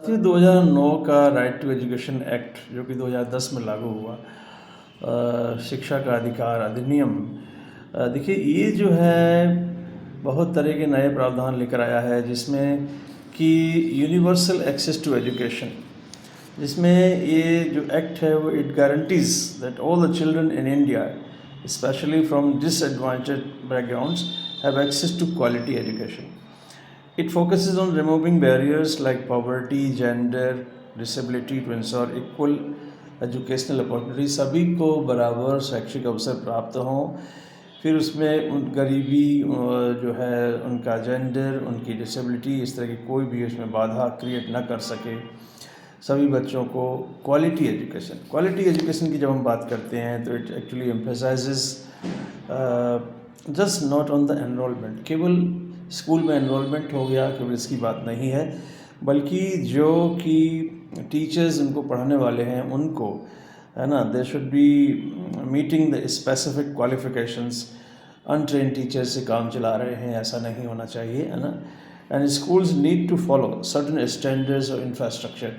देखिए 2009 का right to education act जो कि 2010 में लागू हुआ, शिक्षा का अधिकार अधिनियम, देखिए ये जो है बहुत तरह के नए प्रावधान लेकर आया है जिसमें कि यूनिवर्सल एक्सेस टू एजुकेशन, जिसमें ये जो एक्ट है वो it guarantees that all the children in India specially from disadvantage backgrounds have access to quality education. It focuses on removing barriers like poverty, gender, disability to ensure equal educational opportunity. सभी को बराबर शैक्षिक अवसर प्राप्त हों. फिर उसमें उन गरीबी जो है, उनका जेंडर, उनकी डिसेबिलिटी, इस तरह की कोई भी उसमें बाधा क्रिएट ना कर सके. सभी बच्चों को क्वालिटी एजुकेशन की जब हम बात करते हैं तो it actually emphasises just not on the enrolment. केवल स्कूल में एनरोलमेंट हो गया केवल इसकी बात नहीं है, बल्कि जो कि टीचर्स उनको पढ़ाने वाले हैं उनको, है ना, they should be meeting the specific qualifications. Untrained teacher से काम चला रहे हैं ऐसा नहीं होना चाहिए, है ना. And schools need to follow certain standards और इंफ्रास्ट्रक्चर.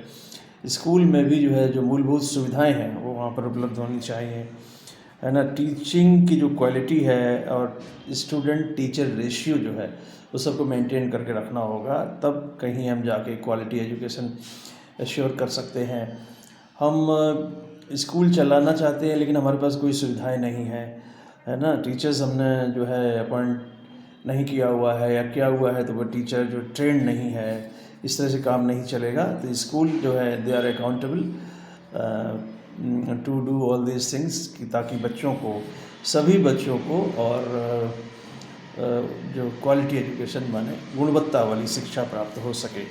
स्कूल में भी जो है जो मूलभूत सुविधाएं हैं वो वहाँ पर उपलब्ध होनी चाहिए, है ना. टीचिंग की जो क्वालिटी है और स्टूडेंट टीचर रेशियो जो है उस सबको मेंटेन करके रखना होगा, तब कहीं हम जाके क्वालिटी एजुकेशन एश्योर कर सकते हैं. हम स्कूल चलाना चाहते हैं लेकिन हमारे पास कोई सुविधाएं नहीं है, है ना. टीचर्स हमने जो है अपॉइंट नहीं किया हुआ है या किया हुआ है तो वो टीचर जो ट्रेंड नहीं है, इस तरह से काम नहीं चलेगा. तो स्कूल जो है they are accountable to do all these things, ताकि बच्चों को, सभी बच्चों को, और जो क्वालिटी एजुकेशन माने गुणवत्ता वाली शिक्षा प्राप्त हो सके.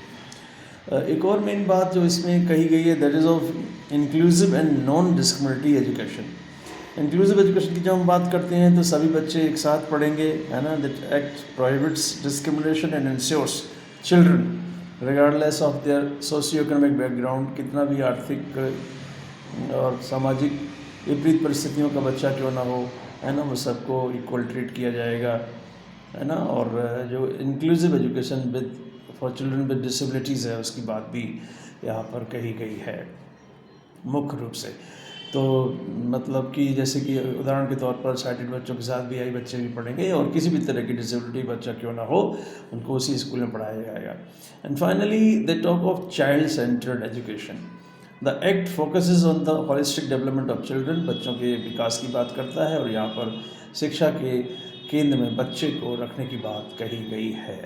एक और मेन बात जो इसमें कही गई है that is of inclusive and non discriminatory education. Inclusive education की जब हम बात करते हैं तो सभी बच्चे एक साथ पढ़ेंगे, है ना. That act prohibits discrimination and ensures children regardless of their socio economic background. कितना भी आर्थिक और सामाजिक विपरीत परिस्थितियों का बच्चा क्यों ना हो, है ना, वो सबको इक्वल ट्रीट किया जाएगा, है ना. और जो inclusive education with for children with disabilities है उसकी बात भी यहाँ पर कही गई है मुख्य रूप से. तो मतलब कि जैसे कि उदाहरण के तौर पर साइटेड बच्चों के साथ भी आई बच्चे भी पढ़ेंगे और किसी भी तरह की डिसेबिलिटी बच्चा क्यों ना हो उनको उसी स्कूल में पढ़ाया जाएगा. And finally they talk of child centred education. The act focuses on the holistic development of children. बच्चों के विकास की बात करता है और यहाँ पर शिक्षा के केंद्र में बच्चे को रखने की बात कही गई है.